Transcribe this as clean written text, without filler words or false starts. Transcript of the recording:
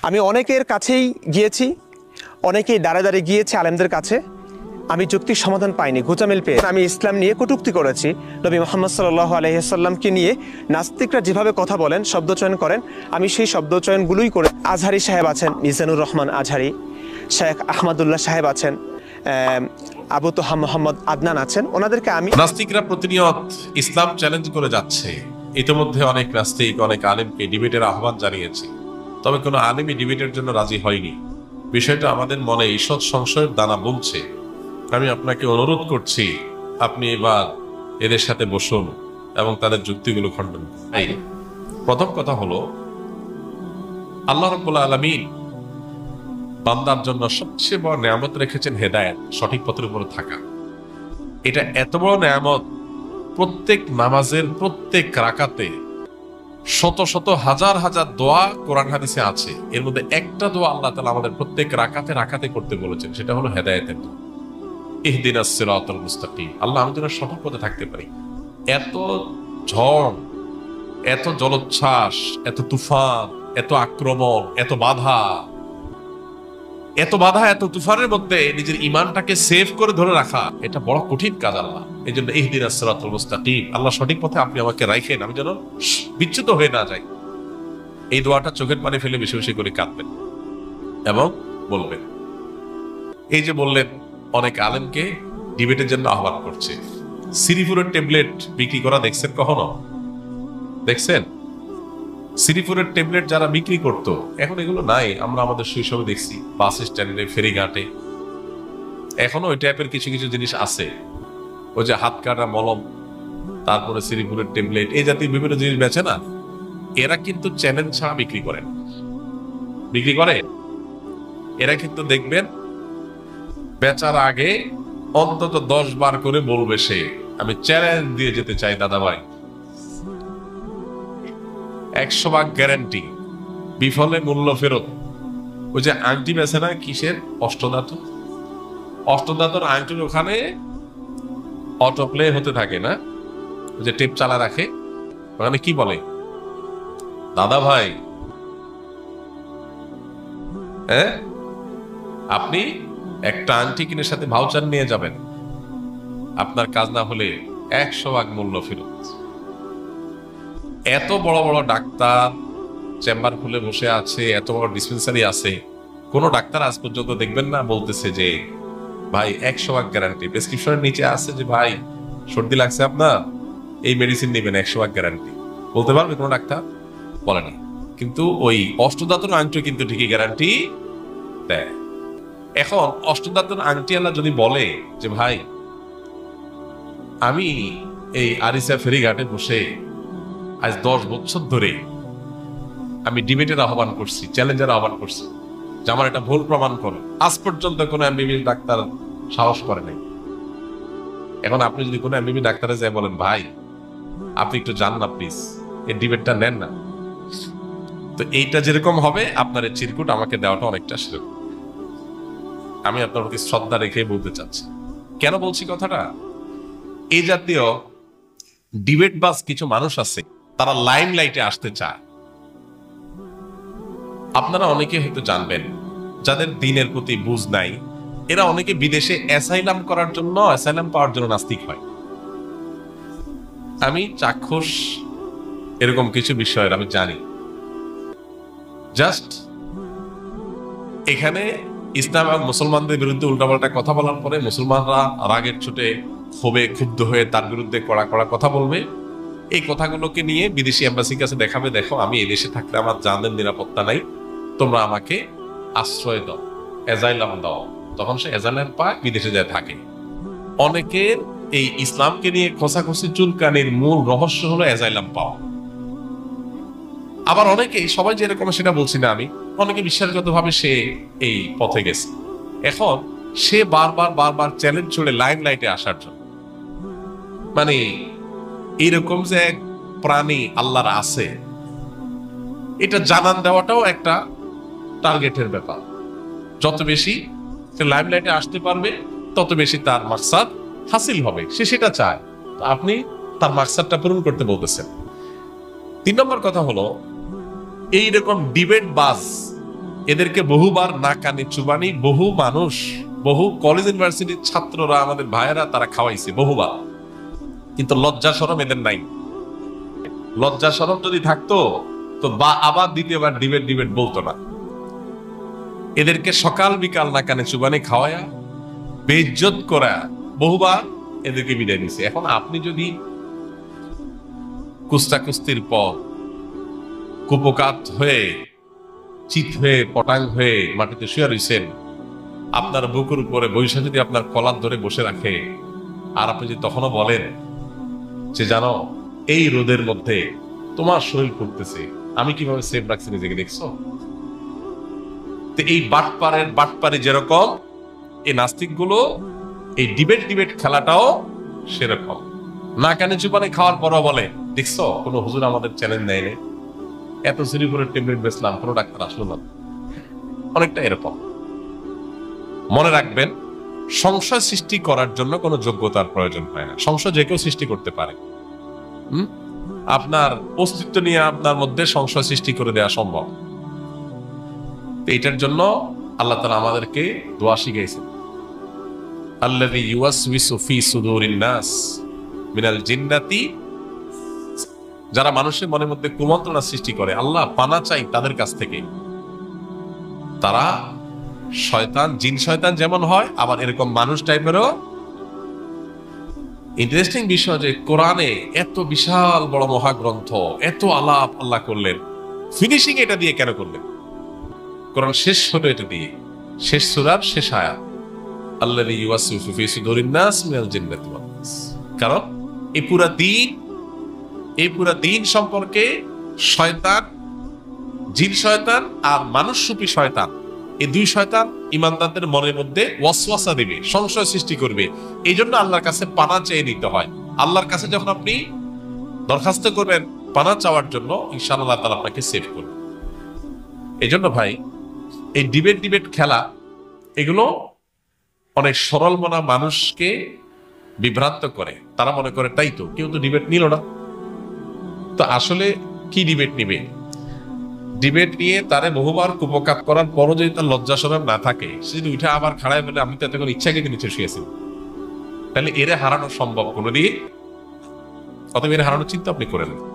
আমি অনেকের কাছেই গিয়েছি, অনেকেই দাঁড়ে দাঁড়িয়ে গিয়েছে আলেমদের কাছে, আমি যুক্তির সমাধান পাইনি, গোজামিল পেয়ে আমি ইসলাম নিয়ে কটূক্তি করেছি। নবী মুহাম্মদ সাল্লাল্লাহু আলাইহি ওয়াসাল্লামকে নিয়ে নাস্তিকরা যেভাবে কথা বলেন, শব্দচয়ন করেন, আমি সেই শব্দচয়নগুলোই করে। আজহারি সাহেব আছেন, মিজানুর রহমান আজহারি, শেখ আহমদুল্লাহ সাহেব আছেন, আবু তোহা মোহাম্মদ আদনান আছেন, ওনাদেরকে আমি। নাস্তিকরা প্রতিনিয়ত ইসলাম চ্যালেঞ্জ করে যাচ্ছে। ইতিমধ্যে অনেক নাস্তিক অনেক আলেমকে ডিবেটের আহ্বান জানিয়েছে, তবে কোনো আলেমই ডিবেটের জন্য রাজি হয়নি। বিষয়টা আমাদের মনে ঈষৎ সংশয়ের দানা বুনছে। আমি আপনাকে অনুরোধ করছি, আপনি এবার এদের সাথে বসুন এবং তাদের যুক্তিগুলো খণ্ডন করুন। প্রথম কথা হলো, আল্লাহ রাব্বুল আলামিন বান্দার জন্য সবচেয়ে বড় নেয়ামত রেখেছেন হেদায়েত, সঠিক পথের উপরে থাকা। এটা এত বড় নেয়ামত, প্রত্যেক নামাজের প্রত্যেক রাকাতে শত শত হাজার হাজার দোয়া কোরআন হাদিসে আছে। এর মধ্যে একটা দোয়া আল্লাহ তাআলা আমাদের প্রত্যেক রাকাতে রাকাতে করতে বলেছেন, সেটা হলো হেদায়েতের দোয়া। ইহদিনাস সিরাতাল মুস্তাকিম, আল্লাহ আমি যেন সঠিক পথে থাকতে পারি। এত ঝড়, এত জলোচ্ছ্বাস, এত তুফান, এত আক্রমণ, এত বাধা, এত তুফানের মধ্যে নিজের ইমানটাকে সেভ করে ধরে রাখা, এটা বড় কঠিন কাজ। আল্লাহ এই জন্য ইহদিনাস সিরাতাল মুস্তাকিম, আল্লাহ সঠিক পথে আপনি আমাকে রাখেন, আমি যেন বিচ্যুত হয়ে না যাই। এই দোয়াটা চোখের পানি ফেলে বেশি বেশি করে কাঁদবেন এবং বলবেন। এই যে বললেন, অনেক আলেমকে ডিবেটের জন্য আহ্বান করছে। সিরিপুরের ট্যাবলেট বিক্রি করা দেখছেন কখনো? দেখছেন? সিরিপুরের ট্যাবলেট যারা বিক্রি করতো, এখন এগুলো নাই। আমরা আমাদের শৈশবে দেখছি বাস স্ট্যান্ডে, ফেরিঘাটে এখনো ওই টাইপের কিছু কিছু জিনিস আছে। ওই যে হাত কাটা মলম, তারপরে সিরিপুরের ট্যাবলেট, এই জাতীয় বিভিন্ন জিনিস বেচে না, এরা কিন্তু চ্যালেঞ্জ ছাড়া বিক্রি করে। এরা কিন্তু দেখবেন বেচার আগে অন্তত 10 বার করে বলবে সে, আমি চ্যালেঞ্জ দিয়ে যেতে চাই দাদা ভাই, 100% গ্যারান্টি, বিফলে মূল্য ফেরত। ওই যে আংটি বেছে না, কিসের? অষ্টধাতুর আংটির ওখানে অটো প্লে হতে থাকে না, ওই যে টেপ চালা রাখে, ওখানে কি বলে, দাদা ভাই আপনি একটা আংটি কিনে সাথে ভাউচার নিয়ে যাবেন, আপনার কাজ না হলে 100% মূল্য ফেরত। এত বড় বড় ডাক্তার চেম্বার খুলে বসে আছে, এত বড় ডিসপেন্সারি আছে, কোন ডাক্তার আজ পর্যন্ত দেখবেন না বলতেছে যে ভাই 100% গ্যারান্টি। প্রেসক্রিপশনের নিচে আছে যে ভাই সর্দি লাগছে আপনার, এই মেডিসিন নেবেন, 100% গ্যারান্টি। বলতে পারবে কোন ডাক্তার? বলে না। কিন্তু ওই অষ্টধাতুর আংটি কিন্তু ঠিকই গ্যারান্টি দেয়। এখন অষ্টধাতুর আংটি আল্লাহ যদি বলে যে ভাই আমি এই আরিসা ফেরিঘাটে বসে আজ 10 বছর ধরে আমি ডিবেটের আহ্বান করছি, চ্যালেঞ্জের আহ্বান করছি যে আমার এটা ভুল প্রমাণ করো, আজ পর্যন্ত কোনো এমবিবিএস ডাক্তার সাহস করে নাই। এখন আপনি যদি কোনো এমবিবিএস ডাক্তারে যায় বলেন ভাই আপনি একটু যান না প্লিজ, এই ডিবেটটা নেন না, তো এইটা যেরকম হবে আপনার এই চিরকুট আমাকে দেওয়াটা অনেকটা সেরকম। আমি আপনার প্রতি শ্রদ্ধা রেখে বলতে চাচ্ছি। কেন বলছি কথাটা? এই জাতীয় ডিবেট বাস কিছু মানুষ আছে, তারা লাইম লাইটে আসতে চায়। আপনারা অনেকে হয়তো জানবেন, যাদের দিনের প্রতি বুঝ নাই, এরা অনেকে বিদেশে অ্যাসাইলাম পাওয়ার জন্য নাস্তিক হয়। আমি চাক্ষুষ এরকম কিছু বিষয়ের আমি জানি। জাস্ট এখানে ইসলাম এবং মুসলমানদের বিরুদ্ধে উল্টাপাল্টা কথা বলার পরে মুসলমানরা রাগের চোটে ক্ষোভে ক্ষুব্ধ হয়ে তার বিরুদ্ধে কড়া কড়া কথা বলবে। এই কথাগুলোকে নিয়ে বিদেশি এম্বাসির কাছে দেখাবে, দেখো আমি এই দেশে থাকলে আমার জানের নিরাপত্তা নাই, তোমরা আমাকে আশ্রয় দাও, এজাইলাম দাও। তখন সে এজাইলাম পায়, বিদেশে যায় থাকে। অনেকের এই ইসলামকে নিয়ে খোঁচাখুচি চুলকানির মূল রহস্য হলো এজাইলাম পাওয়া। আবার অনেকে, সবাই যেরকম সেটা বলছি না আমি, অনেকে বিশ্বাসগত ভাবে সে এই পথে গেছে। এখন সে বারবার চ্যালেঞ্জ ছুড়ে লাইম লাইটে আসার জন্য, মানে এইরকম যে এক প্রাণী আল্লাহর আছে এটা জানান দেওয়াটাও একটা টার্গেটের ব্যাপার। যত বেশি সে লাইম লাইটে আসতে পারবে তত বেশি তার মাকসাদ হাসিল হবে, সে সেটা চায়। আপনি তার মাকসাদটা পূরণ করতে বলতেছেন। 3 নম্বর কথা হলো, এইরকম ডিবেট বাজ এদেরকে বহুবার না কানে চুবানি, বহু মানুষ, বহু কলেজ ইউনিভার্সিটির ছাত্ররা, আমাদের ভাইয়েরা, তারা খাওয়াইছে বহুবার। কিন্তু লজ্জা শরম এদের নাই। লজ্জা শরম যদি থাকতো তো আবার দ্বিতীয়বার ডিবেট বলতো না। এদেরকে সকাল বিকাল না কানে চুবানি খাওয়ায়া, বেইজ্জত করা, বহুবার এদেরকে বিদায় দিছে। এখন আপনি যদি কুস্তাকুস্তির পর কুপকাত হয়ে, চিত হয়ে, পটাং হয়ে মাটিতে শুয়ে রইছেন, আপনার বুকের উপরে বৈশা যদি আপনার কলার ধরে বসে রাখে, আর আপনি যদি তখনও বলেন যে জানো এই রোদের মধ্যে তোমার শরীর করতেছে, আমি কিভাবে সেফ রাখছি নিজেকে, দেখছো? তো এই বাটপারে যেরকম এই নাস্তিক গুলো, এই ডিবেট খেলাটাও সেরকম। না কানে চুপানে খাওয়ার পরও বলে, দেখছো কোনো হুজুর আমাদের চ্যালেঞ্জ নেয়নি, এত সিঁড়ি করে ট্যাবলেট বেচলাম, কোনো ডাক্তার আসলো না। অনেকটা এরকম। মনে রাখবেন, সংশয় সৃষ্টি করার জন্য কোনো যোগ্যতার প্রয়োজন হয় না। সংশয় যে কেউ সৃষ্টি করতে পারে। আপনার অস্তিত্ব নিয়ে আপনার মধ্যে সংশয় সৃষ্টি করে দেওয়া সম্ভব। এটার জন্য আল্লাহ তাআলা আমাদেরকে দোয়া শিখাইছেন, আল্লাযী ইউওয়াসওয়িসু ফী সুদুরিন নাস মিনাল জিন্নাতি। যারা মানুষের মনের মধ্যে কুমন্ত্রণা সৃষ্টি করে, আল্লাহ পানা চাই তাদের কাছ থেকে। তারা শয়তান, জিন শয়তান যেমন হয়, আবার এরকম মানুষ টাইপেরও। ইন্টারেস্টিং বিষয় যে কোরআনে এত বিশাল বড় মহাগ্রন্থ, এত আলাপ আল্লাহ করলেন, ফিনিশিং এটা দিয়ে কেন করলেন? কোরআন শেষ হলো এটা দিয়ে, শেষ সূরার শেষ আয়াত, আল্লাযী ইউওয়াসওয়িসু ফী সুদুরিন নাস মিনাল জিন্নাতি ওয়ান নাস। কারণ এই পুরা দিন সম্পর্কে শয়তান, জিন শয়তান আর মানুষরূপী শয়তান, এই দুই শয়তান ঈমানদারদের মনের মধ্যে ওয়াসওয়াসা দিবে, সংশয় সৃষ্টি করবে। এই জন্য আল্লাহর কাছে পানা চেয়ে নিতে হয়। আল্লাহর কাছে যখন আপনি দরখাস্ত করবেন পানা চাওয়ার জন্য, ইনশাআল্লাহ আল্লাহ তাআলা আপনাকে সেভ করবেন। এই জন্য ভাই, এই ডিবেট খেলা, এগুলো অনেক সরল মনা মানুষকে বিভ্রান্ত করে। তারা মনে করে তাই তো, কেউ তো ডিবেট নিল না, তো আসলে কি ডিবেট নিবে? ডিবেট নিয়ে তারে বহুবার কুপকাত করার পরও যদি তার লজ্জা শরম না থাকে, সে যদি উঠে আবার খাড়ায় বলে আমি তো এত করে ইচ্ছাকে নিচে শুয়েছি, তাহলে এরে হারানো সম্ভব কোনোদিন? অতএব এর হারানোর চিন্তা আপনি করেন।